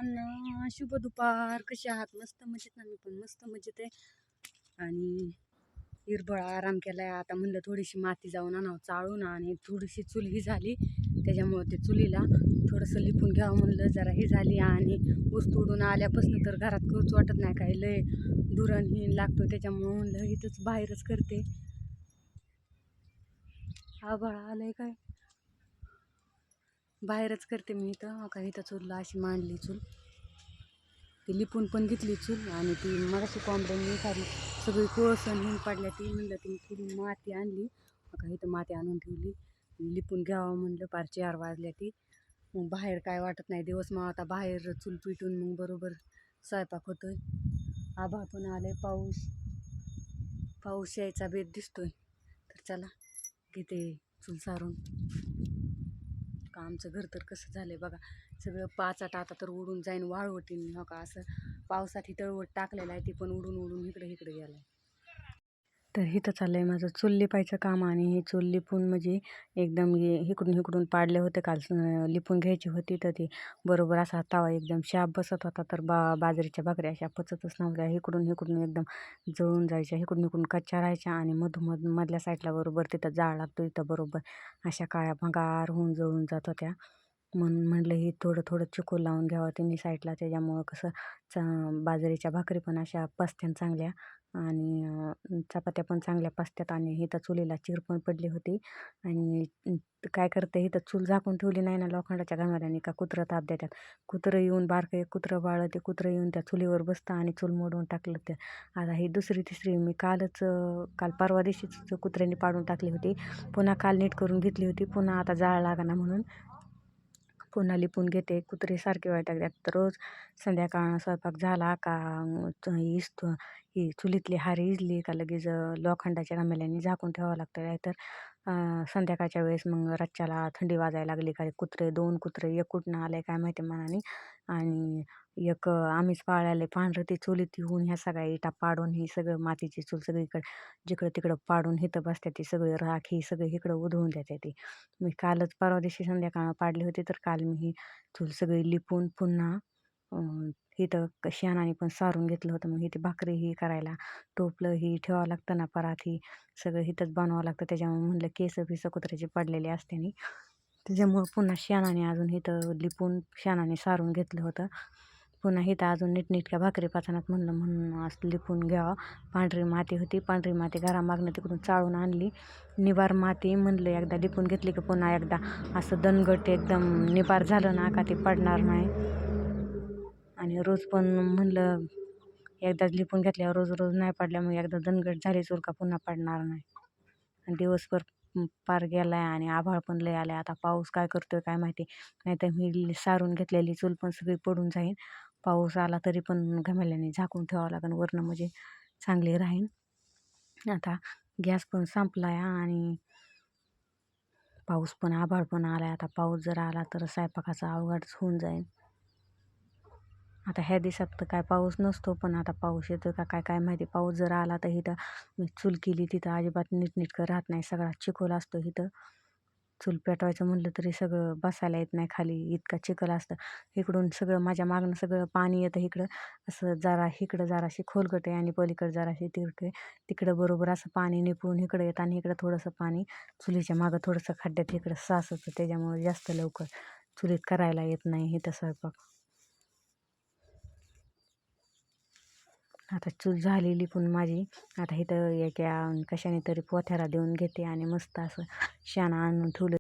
सर्वांना शुभ दुपार. कसे आहात? मस्त मजेत ना? मी पण मस्त मजेत आहे. आणि हिरबळ आराम केलाय. आता म्हणलं थोडीशी माती जाऊन आणावं चाळून, आणि थोडीशी चूल ही झाली, त्याच्यामुळं ते चुलीला थोडंसं लिपून घ्यावं म्हणलं. जरा ही झाली, आणि ऊस तोडून आल्यापासून तर घरात करूच वाटत नाही, काय लय दुरण ही लागतो, त्याच्यामुळं म्हणलं इथंच बाहेरच करते. आभाळ आलंय काय, बाहेरच करते मी इथं. का इथं चूलला अशी मांडली चूल, ती लिपून पण घेतली चूल. आणि ती मगाशी कोंबड्यांनी सारी सगळी कोळसण हिन पडल्या, ती म्हणलं ती थोडी माती आणली, का इथं माती आणून ठेवली, लिपून घ्यावं म्हणलं. 4 वाजल्या ती. मग बाहेर काय वाटत नाही, दिवस मग आता बाहेर चूल पिटून मग बरोबर स्वयंपाक होतोय. आभाळ पण आलंय, पाऊस यायचा बेत दिसतोय. तर चला घेते चूल सारून. का आमचं घर तर कसं झालंय बघा, सगळं पाचाट आता तर उडून जाईन वाळवटीन. हो का, असं पावसात ही तळवट टाकलेलं आहे, ती पण उडून उडून इकडे गेलाय. तर इथं चाललंय माझं चूल लिपायचं काम. आणि हे चूल लिपून म्हणजे एकदम इकडून पाडले होते काल, लिपून घ्यायची होती. तर ती बरोबर असा तवा एकदम शाप बसत होता, तर बाजरीच्या भाकरी अशा पचतच नव्हत्या. इकडून एकदम जळून जायच्या, इकडून कच्च्या राहायच्या, आणि मधल्या साईडला बरोबर तिथं जाळ लागतो, इथं बरोबर अशा काळ्या भंगार होऊन जळून जात होत्या. म्हणून म्हणलं ही थोडं चिकोल लावून घ्यावं तिन्ही साईडला, त्याच्यामुळं कसं बाजरीच्या भाकरी पण अशा पसत्यान चांगल्या, आणि चपात्या पण चांगल्या पसत्यात. आणि इथं चुलीला चिर पण पडली होती. आणि काय करते, इथं चूल झाकून ठेवली नाही ना लोखंडाच्या घामाऱ्याने, का कुत्रं ताप देतात. कुत्रं येऊन, बारकं एक कुत्रं बाळं, ते कुत्रं येऊन त्या चुलीवर बसतं आणि चूल मोडून टाकलं. ते आता ही दुसरी तिसरी मी काल परवा दिवशीच कुत्र्यांनी पाडून टाकली होती. पुन्हा काल नीट करून घेतली होती, पुन्हा आता जाळ लागाना म्हणून पुन्हा लिपून घेते. कुत्रे सारखे वैतागतात. तर रोज संध्याकाळ स्वयंपाक झाला का ही चुलीतली हारी इजली का लगेच लोखंडाच्या घमेल्याने झाकून ठेवावं लागतं. नाहीतर संध्याकाळच्या वेळेस मग रातच्याला थंडी वाजायला लागली का दोन कुत्रे, एक कुठनं आलंय काय माहिती मनाने, आणि एक आम्हीच पाळायला पांढरं, ते चुलीत येऊन ह्या सगळ्या इटा पाडून, ही सगळं मातीची चूल सगळीकडे जिकडं तिकडं पाडून इथं बसते. ती सगळी राख ही सगळी इकडं उधळून देते. ती मी कालच परवा दिवशी संध्याकाळ पाडली होती. तर काल मी ही चूल सगळी लिपून पुन्हा इथं शेणाने पण सारून घेतलं होतं. मग इथे भाकरी ही करायला टोपलं ही ठेवावं लागतं ना, परात ही सगळं इथंच बनवावं लागतं. त्याच्यामुळे म्हणलं केस कुत्र्याचे पडलेले असते नाही, त्याच्यामुळं पुन्हा शेणाने अजून इथं लिपून शेणाने सारून घेतलं होतं. पुन्हा इथं अजून नीटनेटक्या भाकरी पाचनात म्हणून असं लिपून घ्यावं. पांढरी माती होती, पांढरी माती घरामागनं तिकडून चाळून आणली. निबार माती म्हणलं एकदा लिपून घेतली की पुन्हा एकदा असं दणगट एकदम निबार झालं ना का ते पडणार नाही. आणि रोज पण म्हणलं एकदाच लिपून घेतल्यावर रोज नाही पडल्या, मग एकदा दणगट झाली चूल का पुन्हा पडणार नाही. आणि दिवसभर पार गेलाय, आणि आभाळ पण लय आलाय. आता पाऊस काय करतोय काय माहिती, नाहीतर मी सारून घेतलेली चूल पण सगळी पडून जाईल. पाऊस आला तरी पण घमेल्याने झाकून ठेवावं लागेल वरनं, म्हणजे चांगली राहीन. आता गॅस पण संपलाय, आणि पाऊस पण आभाळ पण आलाय. आता पाऊस जर आला तर स्वयंपाकाचा अवघडच होऊन जाईल. आता ह्या दिवसात तर काय पाऊस नसतो, पण आता पाऊस येतो का काय माहिती. पाऊस जर आला तर इथं मी चूल केली तिथं अजिबात नीटनेटकं राहत नाही, सगळा चिखल असतो. इथं चूल पेटवायचं म्हणलं तरी सगळं बसायला येत नाही खाली, इतका चिखल असतं. इकडून सगळं माझ्या मागणं सगळं पाणी येतं इकडं, असं जरा इकडं जराशी खोलगट आहे, आणि पलीकडं जराशी तिकडं बरोबर असं पाणी निपून इकडं येतं, आणि इकडं थोडंसं पाणी चुलीच्या मागं थोडंसं खड्ड्यात इकडं साचतं. त्याच्यामुळे जास्त लवकर चुलीत करायला येत नाही इथं स्वयंपाक. आता चूल झालेली पण माझी. आता इथं एका कशाने तरी पोथ्याला देऊन घेते, आणि मस्त असं शेण आणून ठेवलं.